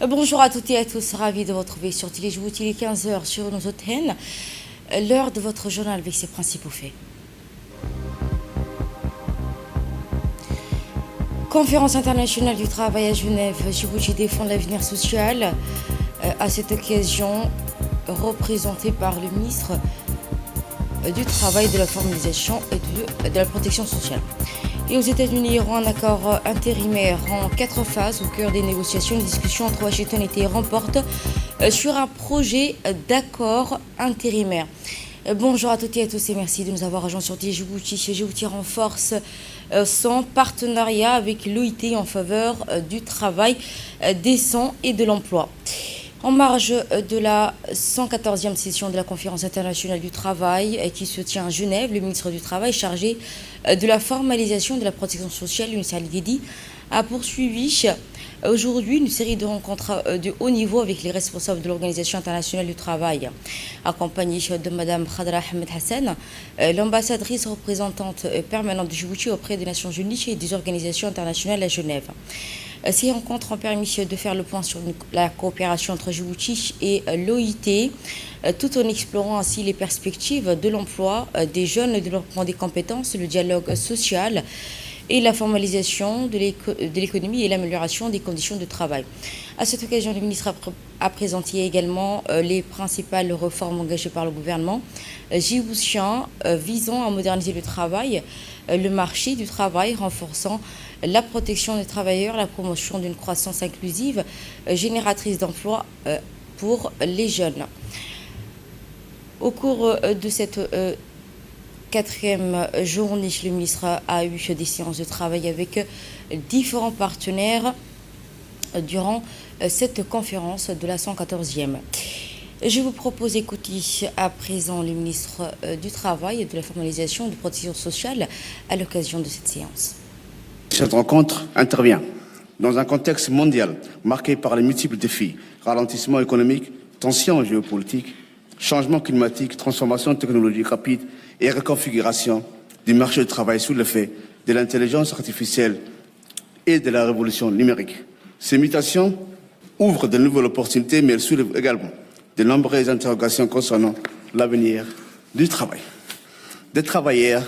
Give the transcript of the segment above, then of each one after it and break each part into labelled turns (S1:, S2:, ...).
S1: Bonjour à toutes et à tous, ravi de vous retrouver sur Télé Djibouti, il est 15h sur nos antennes, l'heure de votre journal avec ses principaux faits. Conférence internationale du travail à Genève, Djibouti défend l'avenir social. À cette occasion, représenté par le ministre du Travail, de la Formalisation et de la Protection sociale. Et aux États-Unis, il y aura un accord intérimaire en 4 phases au cœur des négociations. Les discussions entre Washington et Téhéran portent sur un projet d'accord intérimaire. Bonjour à toutes et à tous et merci de nous avoir rejoints sur Djibouti. Djibouti renforce son partenariat avec l'OIT en faveur du travail décent et de l'emploi. En marge de la 114e session de la Conférence internationale du travail qui se tient à Genève, le ministre du Travail chargé de la formalisation de la protection sociale, Younous Ali Guédi, a poursuivi aujourd'hui une série de rencontres de haut niveau avec les responsables de l'Organisation internationale du travail, accompagnée de Mme Khadra Ahmed Hassan, l'ambassadrice représentante permanente de Djibouti auprès des Nations Unies et des organisations internationales à Genève. Ces rencontres ont permis de faire le point sur la coopération entre Djibouti et l'OIT, tout en explorant ainsi les perspectives de l'emploi des jeunes, le développement des compétences, le dialogue social et la formalisation de l'économie et l'amélioration des conditions de travail. À cette occasion, le ministre a présenté également les principales réformes engagées par le gouvernement djiboutien visant à moderniser le travail, le marché du travail, renforçant la protection des travailleurs, la promotion d'une croissance inclusive, génératrice d'emplois pour les jeunes. Au cours de cette 4e journée, le ministre a eu des séances de travail avec différents partenaires durant cette conférence de la 114e. Je vous propose d'écouter à présent le ministre du Travail et de la Formalisation et de la Protection sociale à l'occasion de cette séance.
S2: Cette rencontre intervient dans un contexte mondial marqué par les multiples défis, ralentissement économique, tensions géopolitiques, changement climatique, transformation technologique rapide et reconfiguration du marché du travail sous l'effet de l'intelligence artificielle et de la révolution numérique. Ces mutations ouvrent de nouvelles opportunités, mais elles soulèvent également de nombreuses interrogations concernant l'avenir du travail, des travailleurs,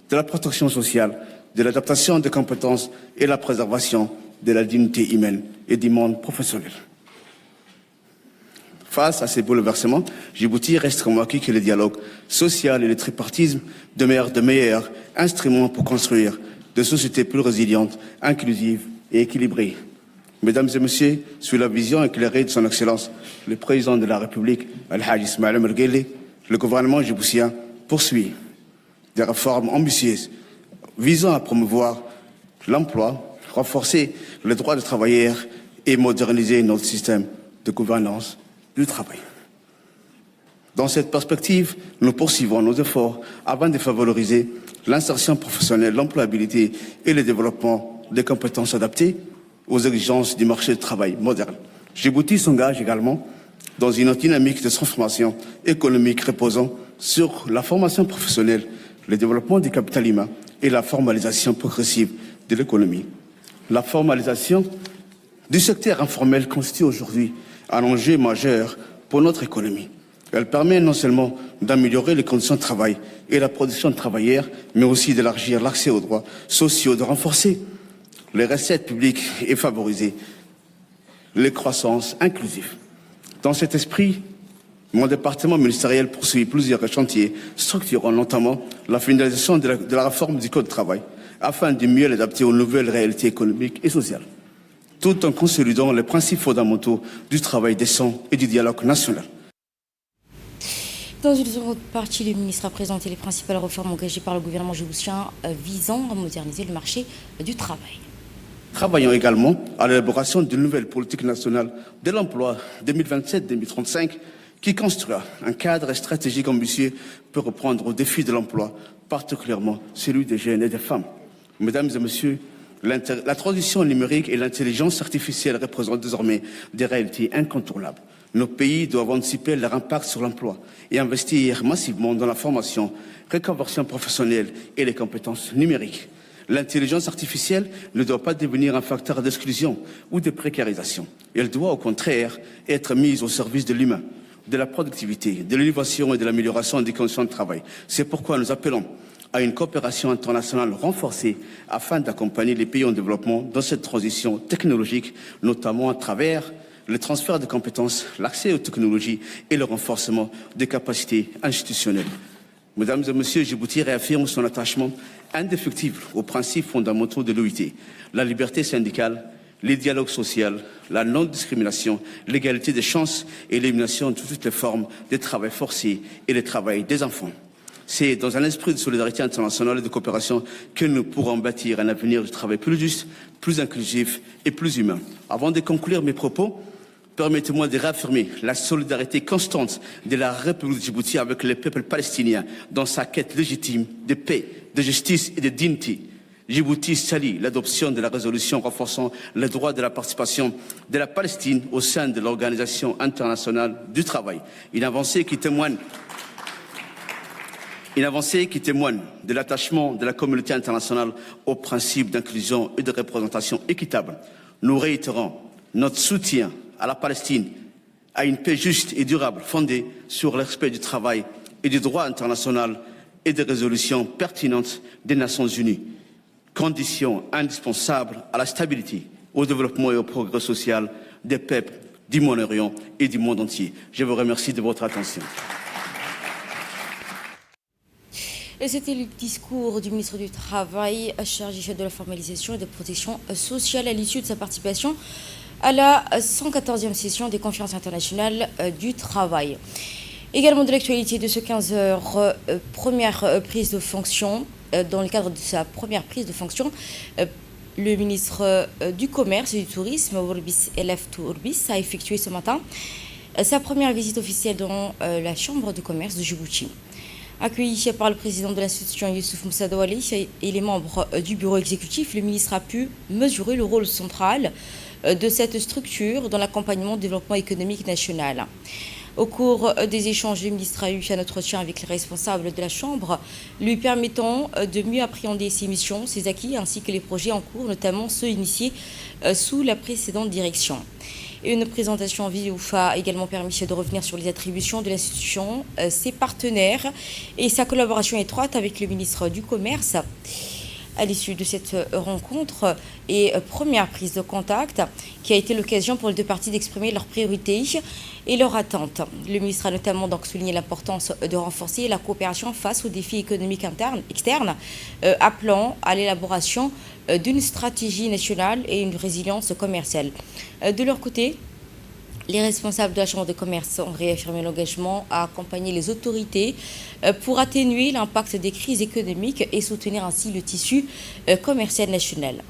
S2: de la protection sociale, de l'adaptation des compétences et la préservation de la dignité humaine et du monde professionnel. Face à ces bouleversements, Djibouti reste convaincu que le dialogue social et le tripartisme demeurent de meilleurs instruments pour construire des sociétés plus résilientes, inclusives et équilibrées. Mesdames et messieurs, sous la vision éclairée de son Excellence, le président de la République, Al-Hajj Ismaël Omar Guelleh, le gouvernement djiboutien poursuit des réformes ambitieuses visant à promouvoir l'emploi, renforcer les droits des travailleurs et moderniser notre système de gouvernance du travail. Dans cette perspective, nous poursuivons nos efforts afin de favoriser l'insertion professionnelle, l'employabilité et le développement des compétences adaptées aux exigences du marché du travail moderne. Djibouti s'engage également dans une dynamique de transformation économique reposant sur la formation professionnelle, le développement du capital humain et la formalisation progressive de l'économie. La formalisation du secteur informel constitue aujourd'hui un enjeu majeur pour notre économie. Elle permet non seulement d'améliorer les conditions de travail et la production de travailleurs, mais aussi d'élargir l'accès aux droits sociaux, de renforcer les recettes publiques et favoriser les croissances inclusives. Dans cet esprit, mon département ministériel poursuit plusieurs chantiers structurant notamment la finalisation de la réforme du Code du travail afin de mieux l'adapter aux nouvelles réalités économiques et sociales, tout en consolidant les principes fondamentaux du travail décent et du dialogue national.
S1: Dans une seconde partie, le ministre a présenté les principales réformes engagées par le gouvernement djiboutien visant à moderniser le marché du travail.
S2: Travaillons également à l'élaboration d'une nouvelle politique nationale de l'emploi 2027-2035 qui construira un cadre stratégique ambitieux pour répondre aux défis de l'emploi, particulièrement celui des jeunes et des femmes. Mesdames et messieurs, la transition numérique et l'intelligence artificielle représentent désormais des réalités incontournables. Nos pays doivent anticiper leur impact sur l'emploi et investir massivement dans la formation, reconversion professionnelle et les compétences numériques. L'intelligence artificielle ne doit pas devenir un facteur d'exclusion ou de précarisation. Elle doit au contraire être mise au service de l'humain, de la productivité, de l'innovation et de l'amélioration des conditions de travail. C'est pourquoi nous appelons à une coopération internationale renforcée afin d'accompagner les pays en développement dans cette transition technologique, notamment à travers le transfert de compétences, l'accès aux technologies et le renforcement des capacités institutionnelles. Mesdames et Messieurs, Djibouti réaffirme son attachement indéfectible aux principes fondamentaux de l'OIT, la liberté syndicale, les dialogues sociaux, la non-discrimination, l'égalité des chances et l'élimination de toutes les formes de travail forcé et le travail des enfants. C'est dans un esprit de solidarité internationale et de coopération que nous pourrons bâtir un avenir du travail plus juste, plus inclusif et plus humain. Avant de conclure mes propos, permettez-moi de réaffirmer la solidarité constante de la République de Djibouti avec le peuple palestinien dans sa quête légitime de paix, de justice et de dignité. Djibouti salue l'adoption de la résolution renforçant le droit de la participation de la Palestine au sein de l'Organisation internationale du travail. Une avancée qui témoigne de l'attachement de la communauté internationale aux principes d'inclusion et de représentation équitable. Nous réitérons notre soutien à la Palestine, à une paix juste et durable fondée sur le respect du travail et du droit international et des résolutions pertinentes des Nations Unies, condition indispensable à la stabilité, au développement et au progrès social des peuples du Moyen-Orient et du monde entier. Je vous remercie de votre attention.
S1: C'était le discours du ministre du Travail, chargé de la formalisation et de protection sociale à l'issue de sa participation à la 114e session des conférences internationales du travail. Également de l'actualité de ce 15 heures, première prise de fonction. Dans le cadre de sa première prise de fonction, le ministre du Commerce et du Tourisme, Ourbis Elef Tourbis, a effectué ce matin sa première visite officielle dans la Chambre de commerce de Djibouti. Accueilli par le président de l'institution Youssouf Moussa Douali et les membres du bureau exécutif, le ministre a pu mesurer le rôle central de cette structure dans l'accompagnement du développement économique national. Au cours des échanges, le ministre a eu un entretien avec les responsables de la Chambre, lui permettant de mieux appréhender ses missions, ses acquis, ainsi que les projets en cours, notamment ceux initiés sous la précédente direction. Et une présentation en vidéo a également permis de revenir sur les attributions de l'institution, ses partenaires et sa collaboration étroite avec le ministre du Commerce. À l'issue de cette rencontre et première prise de contact, qui a été l'occasion pour les deux parties d'exprimer leurs priorités et leurs attentes. Le ministre a notamment donc souligné l'importance de renforcer la coopération face aux défis économiques externes, appelant à l'élaboration d'une stratégie nationale et une résilience commerciale. De leur côté, les responsables de la Chambre de commerce ont réaffirmé l'engagement à accompagner les autorités pour atténuer l'impact des crises économiques et soutenir ainsi le tissu commercial national.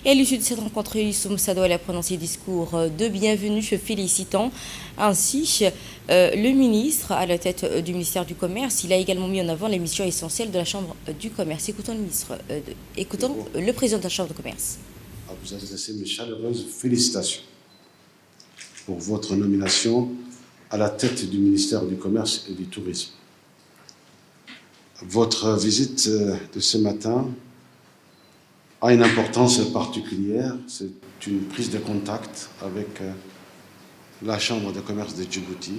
S1: Et à l'issue de cette rencontre, Youssouf Moussa Douali a prononcé un discours de bienvenue, félicitant ainsi le ministre à la tête du ministère du Commerce. Il a également mis en avant les missions essentielles de la Chambre du commerce. Écoutons le président de la Chambre de commerce.
S3: À vous adresser mes chaleureuses félicitations pour votre nomination à la tête du ministère du Commerce et du Tourisme. Votre visite de ce matin a une importance particulière. C'est une prise de contact avec la Chambre de commerce de Djibouti.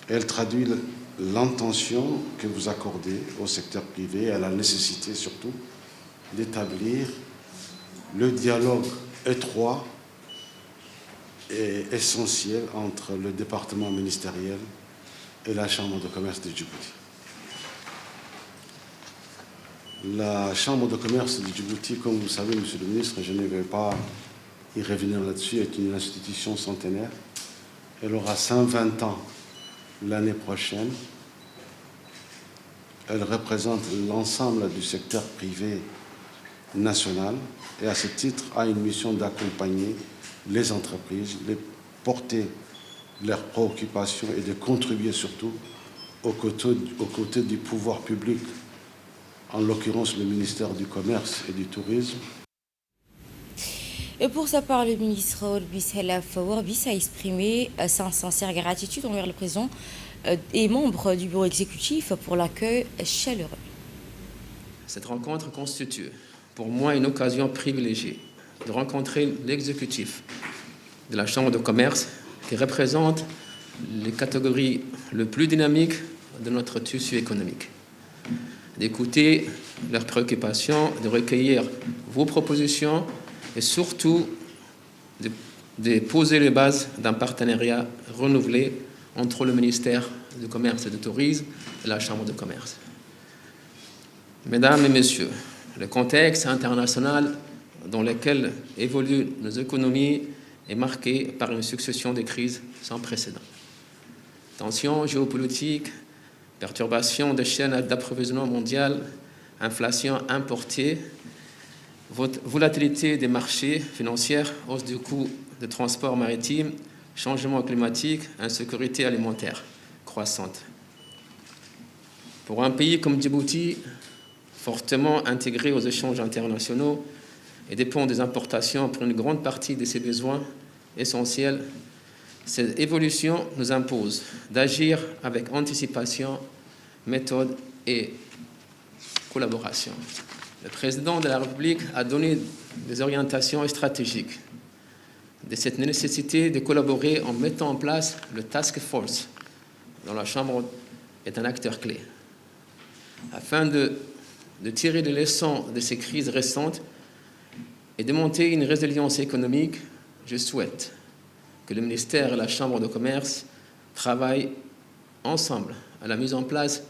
S3: Elle traduit l'intention que vous accordez au secteur privé et à la nécessité surtout d'établir le dialogue étroit et essentiel entre le département ministériel et la Chambre de commerce de Djibouti. La Chambre de commerce de Djibouti, comme vous le savez, Monsieur le ministre, je ne vais pas y revenir là-dessus, est une institution centenaire. Elle aura 120 ans l'année prochaine. Elle représente l'ensemble du secteur privé national et à ce titre a une mission d'accompagner les entreprises, de porter leurs préoccupations et de contribuer surtout aux côtés du pouvoir public, en l'occurrence le ministère du Commerce et du Tourisme.
S1: Et pour sa part, le ministre Ourbis Elef Tourbis a exprimé sa sincère gratitude envers le président et membres du bureau exécutif pour l'accueil chaleureux.
S4: Cette rencontre constitue pour moi une occasion privilégiée de rencontrer l'exécutif de la Chambre de commerce qui représente les catégories les plus dynamiques de notre tissu économique, d'écouter leurs préoccupations, de recueillir vos propositions et surtout de poser les bases d'un partenariat renouvelé entre le ministère du Commerce et du Tourisme et la Chambre de commerce. Mesdames et messieurs, le contexte international dans lequel évoluent nos économies est marqué par une succession de crises sans précédent. Tensions géopolitiques, perturbations des chaînes d'approvisionnement mondiales, inflation importée, volatilité des marchés financiers, hausse du coût de transport maritime, changement climatique, insécurité alimentaire croissante. Pour un pays comme Djibouti, fortement intégré aux échanges internationaux et dépend des importations pour une grande partie de ses besoins essentiels, cette évolution nous impose d'agir avec anticipation, méthode et collaboration. Le président de la République a donné des orientations stratégiques de cette nécessité de collaborer en mettant en place le Task Force, dont la Chambre est un acteur clé, afin de tirer les leçons de ces crises récentes et de monter une résilience économique. Je souhaite que le ministère et la Chambre de commerce travaillent ensemble à la mise en place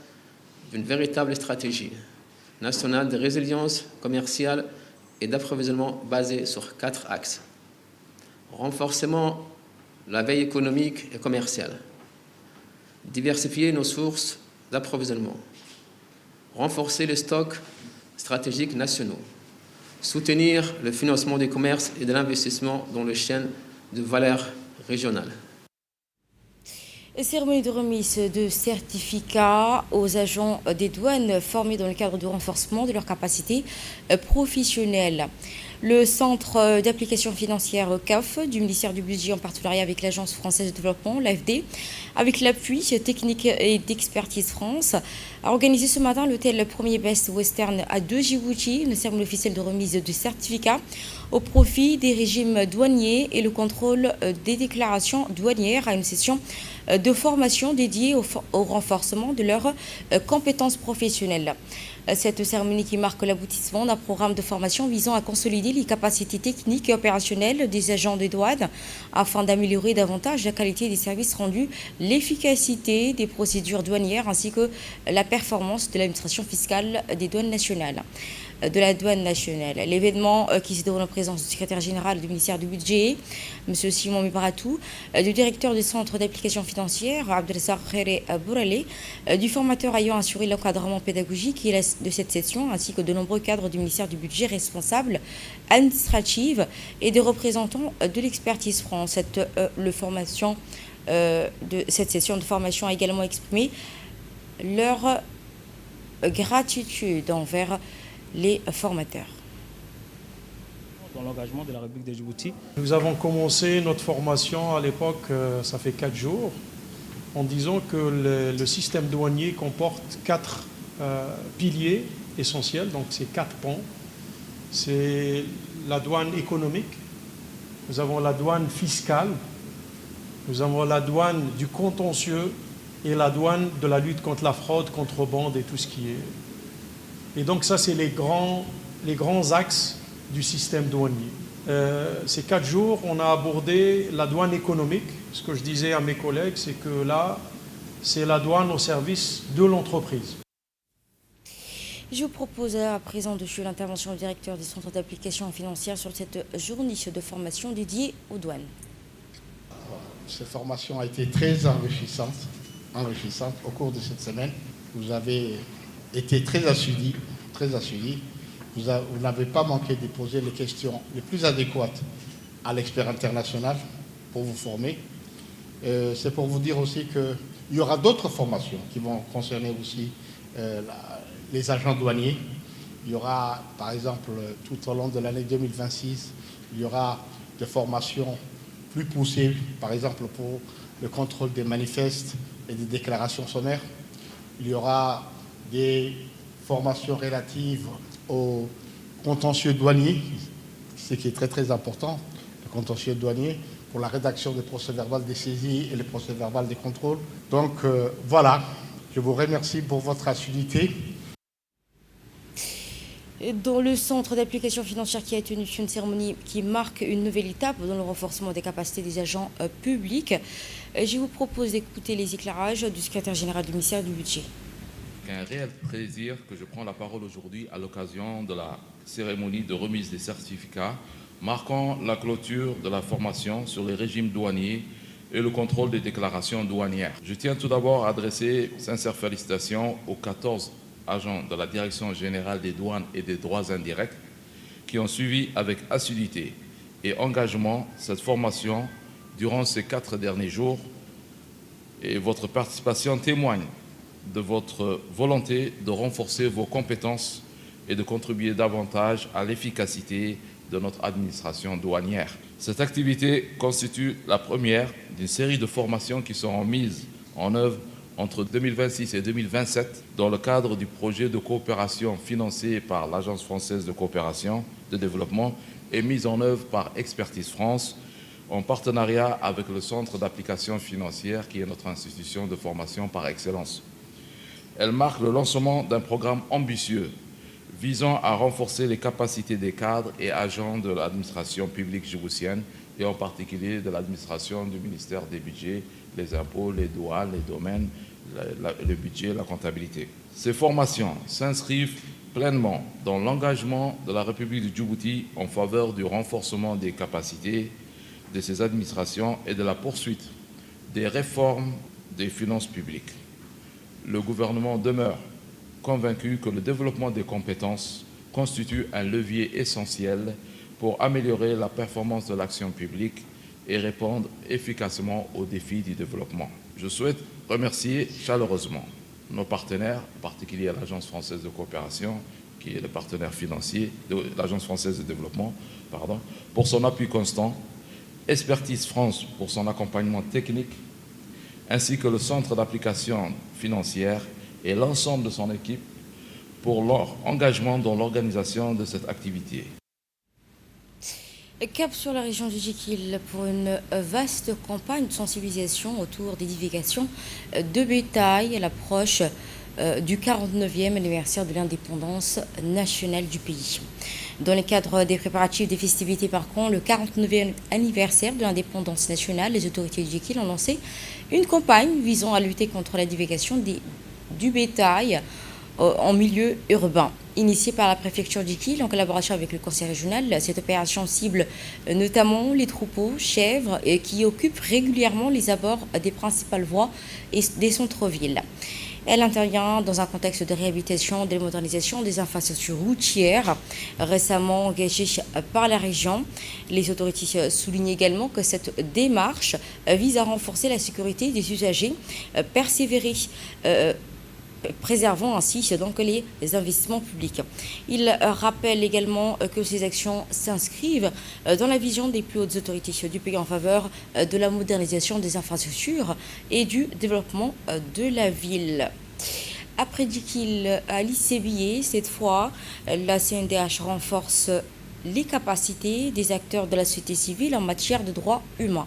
S4: d'une véritable stratégie nationale de résilience commerciale et d'approvisionnement basée sur 4 axes. Renforcement de la veille économique et commerciale, diversifier nos sources d'approvisionnement, renforcer les stocks stratégiques nationaux, soutenir le financement du commerce et de l'investissement dans les chaînes de valeur régionales.
S1: Cérémonie de remise de certificats aux agents des douanes formés dans le cadre du renforcement de leurs capacités professionnelles. Le Centre d'application financière CAF du ministère du Budget en partenariat avec l'Agence française de développement, l'AFD, avec l'appui technique et d'expertise France, a organisé ce matin l'hôtel Premier Best Western à 2 Djibouti, une cérémonie officielle de remise de certificats au profit des régimes douaniers et le contrôle des déclarations douanières à une session de formation dédiée au renforcement de leurs compétences professionnelles. Cette cérémonie qui marque l'aboutissement d'un programme de formation visant à consolider les capacités techniques et opérationnelles des agents des douanes afin d'améliorer davantage la qualité des services rendus, l'efficacité des procédures douanières ainsi que la performance de l'administration fiscale des douanes nationales. L'événement qui se déroule en présence du secrétaire général du ministère du Budget, M. Simon Mibaratou, du directeur du Centre d'application financière, Abdelazar Khere Bourale, du formateur ayant assuré l'encadrement pédagogique de cette session, ainsi que de nombreux cadres du ministère du Budget responsables administratifs et des représentants de l'expertise France. Cette session de formation a également exprimé leur gratitude envers les formateurs.
S5: Dans l'engagement de la République de Djibouti.
S6: Nous avons commencé notre formation à l'époque, ça fait 4 jours, en disant que le système douanier comporte 4 piliers essentiels, donc c'est 4 ponts. C'est la douane économique, nous avons la douane fiscale, nous avons la douane du contentieux et la douane de la lutte contre la fraude, contrebande et tout ce qui est. Et donc ça, c'est les grands axes du système douanier. Ces 4 jours, on a abordé la douane économique. Ce que je disais à mes collègues, c'est que là, c'est la douane au service de l'entreprise.
S1: Je vous propose à présent de suivre l'intervention du directeur du Centre d'application financière sur cette journée de formation dédiée aux douanes.
S7: Cette formation a été très enrichissante au cours de cette semaine. Vous avez été très assidus. Vous n'avez pas manqué de poser les questions les plus adéquates à l'expert international pour vous former. C'est pour vous dire aussi qu'il y aura d'autres formations qui vont concerner aussi les agents douaniers. Il y aura, par exemple, tout au long de l'année 2026, il y aura des formations plus poussées, par exemple pour le contrôle des manifestes et des déclarations sommaires. Il y aura des formation relative au contentieux douanier, ce qui est très très important, le contentieux douanier, pour la rédaction des procès-verbaux des saisies et les procès-verbaux des contrôles. Donc voilà, je vous remercie pour votre assiduité.
S1: Dans le centre d'application financière qui a tenu une cérémonie qui marque une nouvelle étape dans le renforcement des capacités des agents publics, je vous propose d'écouter les éclairages du secrétaire général du ministère du Budget.
S8: C'est un réel plaisir que je prends la parole aujourd'hui à l'occasion de la cérémonie de remise des certificats marquant la clôture de la formation sur les régimes douaniers et le contrôle des déclarations douanières. Je tiens tout d'abord à adresser sincères félicitations aux 14 agents de la Direction générale des douanes et des droits indirects qui ont suivi avec assiduité et engagement cette formation durant ces 4 derniers jours. Et votre participation témoigne de votre volonté de renforcer vos compétences et de contribuer davantage à l'efficacité de notre administration douanière. Cette activité constitue la première d'une série de formations qui seront mises en œuvre entre 2026 et 2027 dans le cadre du projet de coopération financé par l'Agence française de coopération de développement et mise en œuvre par Expertise France en partenariat avec le Centre d'application financière qui est notre institution de formation par excellence. Elle marque le lancement d'un programme ambitieux visant à renforcer les capacités des cadres et agents de l'administration publique djiboutienne et en particulier de l'administration du ministère des Budgets, les impôts, les douanes, les domaines, le budget, la comptabilité. Ces formations s'inscrivent pleinement dans l'engagement de la République du Djibouti en faveur du renforcement des capacités de ces administrations et de la poursuite des réformes des finances publiques. Le gouvernement demeure convaincu que le développement des compétences constitue un levier essentiel pour améliorer la performance de l'action publique et répondre efficacement aux défis du développement. Je souhaite remercier chaleureusement nos partenaires, en particulier l'Agence française de coopération, qui est le partenaire financier de l'Agence française de développement, pour son appui constant, Expertise France pour son accompagnement technique, ainsi que le Centre d'application financière et l'ensemble de son équipe pour leur engagement dans l'organisation de cette activité.
S1: Cap sur la région du Djikil pour une vaste campagne de sensibilisation autour des divulgations de bétail à l'approche du 49e anniversaire de l'indépendance nationale du pays. Dans le cadre des préparatifs des festivités marquant le 49e anniversaire de l'indépendance nationale, les autorités du Djikil ont lancé une campagne visant à lutter contre la divulgation du bétail en milieu urbain. Initiée par la préfecture d'Ikil en collaboration avec le conseil régional, cette opération cible notamment les troupeaux, chèvres qui occupent régulièrement les abords des principales voies et des centres-villes. Elle intervient dans un contexte de réhabilitation et de modernisation des infrastructures routières récemment engagées par la région. Les autorités soulignent également que cette démarche vise à renforcer la sécurité des usagers, préservant ainsi donc les investissements publics. Il rappelle également que ces actions s'inscrivent dans la vision des plus hautes autorités du pays en faveur de la modernisation des infrastructures et du développement de la ville. Après Djikil à l'ICBIE, cette fois, la CNDH renforce les capacités des acteurs de la société civile en matière de droits humains.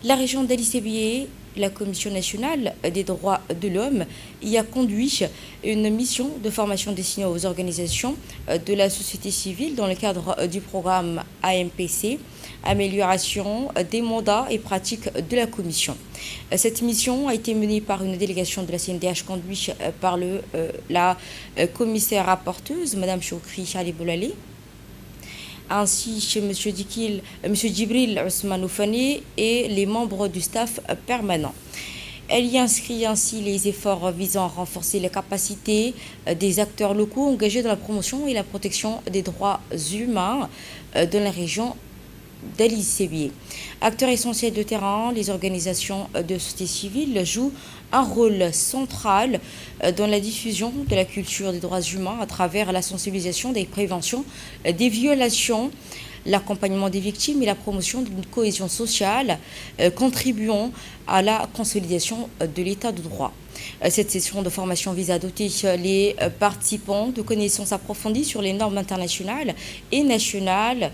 S1: La région d'Ali-Sébié, la Commission nationale des droits de l'homme y a conduit une mission de formation destinée aux organisations de la société civile dans le cadre du programme AMPC, amélioration des mandats et pratiques de la Commission. Cette mission a été menée par une délégation de la CNDH conduite par la commissaire rapporteuse, Mme Choukri Chaliboulali, ainsi chez M. Djikil, M. Djibril Ousmane Oufane et les membres du staff permanent. Elle y inscrit ainsi les efforts visant à renforcer les capacités des acteurs locaux engagés dans la promotion et la protection des droits humains dans la région d'Ali-Sébié. Acteurs essentiels de terrain, les organisations de société civile jouent un rôle central dans la diffusion de la culture des droits humains à travers la sensibilisation des préventions des violations, l'accompagnement des victimes et la promotion d'une cohésion sociale contribuant à la consolidation de l'état de droit. Cette session de formation vise à doter les participants de connaissances approfondies sur les normes internationales et nationales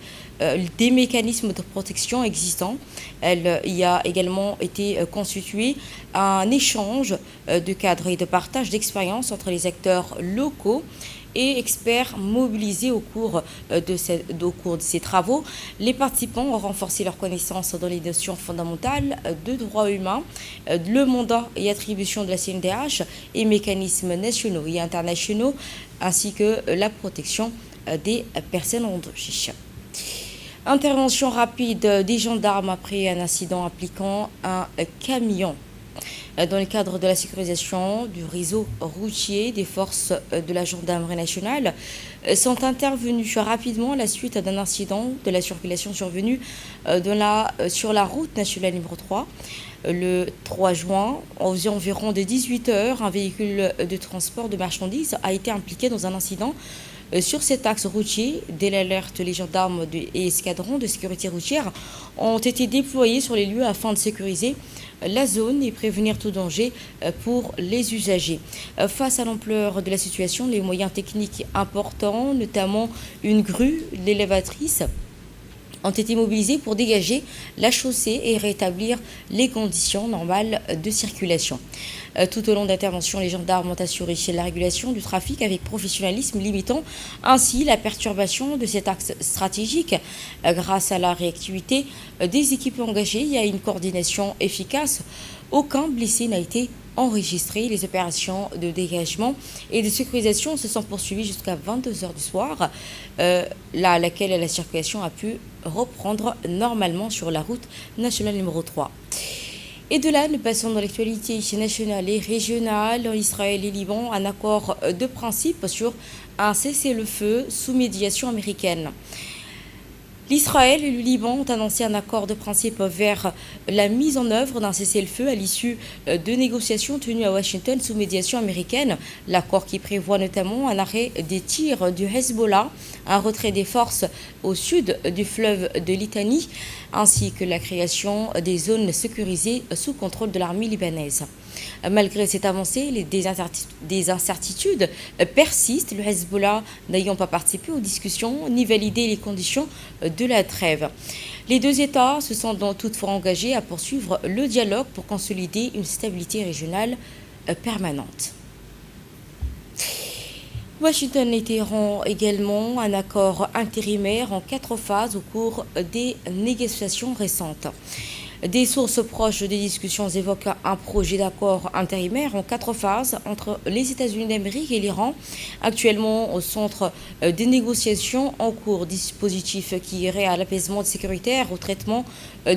S1: des mécanismes de protection existants. Elle y a également été constitué un échange de cadres et de partage d'expériences entre les acteurs locaux et experts mobilisés au cours de ces travaux. Les participants ont renforcé leurs connaissances dans les notions fondamentales de droits humains, le mandat et attribution de la CNDH et mécanismes nationaux et internationaux, ainsi que la protection des personnes en danger. Intervention rapide des gendarmes après un incident impliquant un camion. Dans le cadre de la sécurisation du réseau routier, des forces de la gendarmerie nationale sont intervenues rapidement à la suite d'un incident de la circulation survenu sur la route nationale numéro 3. Le 3 juin, aux environs de 18 h, un véhicule de transport de marchandises a été impliqué dans un incident sur cet axe routier. Dès l'alerte, les gendarmes et escadrons de sécurité routière ont été déployés sur les lieux afin de sécuriser la zone et prévenir tout danger pour les usagers. Face à l'ampleur de la situation, les moyens techniques importants, notamment une grue, l'élévatrice, ont été mobilisés pour dégager la chaussée et rétablir les conditions normales de circulation. Tout au long de l'intervention, les gendarmes ont assuré la régulation du trafic avec professionnalisme, limitant ainsi la perturbation de cet axe stratégique. Grâce à la réactivité des équipes engagées et à une coordination efficace, aucun blessé n'a été enregistré. Les opérations de dégagement et de sécurisation se sont poursuivies jusqu'à 22 h du soir, à laquelle la circulation a pu reprendre normalement sur la route nationale numéro 3. Et de là, nous passons dans l'actualité nationale et régionale. En Israël et Liban, un accord de principe sur un cessez-le-feu sous médiation américaine. L'Israël et le Liban ont annoncé un accord de principe vers la mise en œuvre d'un cessez-le-feu à l'issue de négociations tenues à Washington sous médiation américaine. L'accord qui prévoit notamment un arrêt des tirs du Hezbollah, un retrait des forces au sud du fleuve de Litanie, ainsi que la création des zones sécurisées sous contrôle de l'armée libanaise. Malgré cette avancée, des incertitudes persistent, le Hezbollah n'ayant pas participé aux discussions ni validé les conditions de la trêve. Les deux États se sont donc toutefois engagés à poursuivre le dialogue pour consolider une stabilité régionale permanente. Washington et Téhéran également un accord intérimaire en 4 phases au cours des négociations récentes. Des sources proches des discussions évoquent un projet d'accord intérimaire en 4 phases entre les États-Unis d'Amérique et l'Iran, actuellement au centre des négociations en cours, dispositif qui irait à l'apaisement sécuritaire, au traitement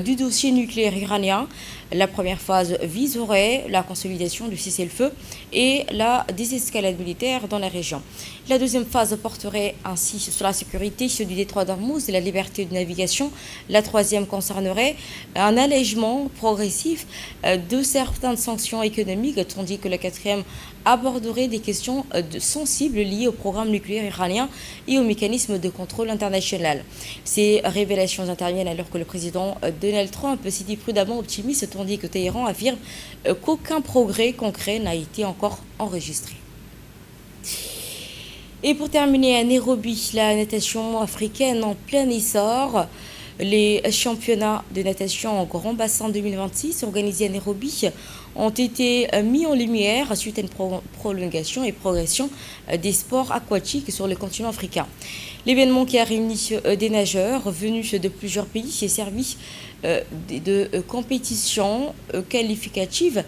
S1: du dossier nucléaire iranien. La première phase viserait la consolidation du cessez-le-feu et la désescalade militaire dans la région. La deuxième phase porterait ainsi sur la sécurité du détroit d'Ormuz et la liberté de navigation. La troisième concernerait un allègement progressif de certaines sanctions économiques, tandis que la quatrième aborderait des questions sensibles liées au programme nucléaire iranien et au mécanisme de contrôle international. Ces révélations interviennent alors que le président Donald Trump s'y dit prudemment optimiste, tandis que Téhéran affirme qu'aucun progrès concret n'a été encore enregistré. Et pour terminer, à Nairobi, la natation africaine en plein essor. Les championnats de natation en grand bassin 2026 organisés à Nairobi ont été mis en lumière suite à une prolongation et progression des sports aquatiques sur le continent africain. L'événement qui a réuni des nageurs venus de plusieurs pays et servi de compétition qualificative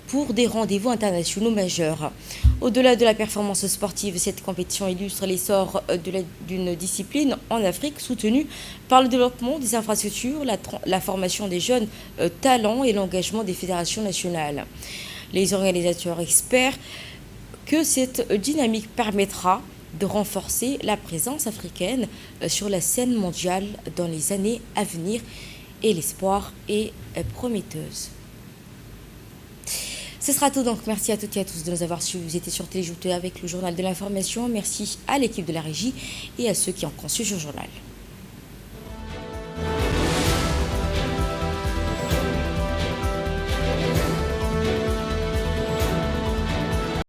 S1: pour des rendez-vous internationaux majeurs. Au-delà de la performance sportive, cette compétition illustre l'essor d'une discipline en Afrique soutenue par le développement des infrastructures, la formation des jeunes talents et l'engagement des fédérations nationales. Les organisateurs espèrent que cette dynamique permettra de renforcer la présence africaine sur la scène mondiale dans les années à venir, et l'espoir est prometteuse. Ce sera tout donc. Merci à toutes et à tous de nous avoir suivis. Vous étiez sur Téléjoute avec le journal de l'information. Merci à l'équipe de la régie et à ceux qui ont conçu ce journal.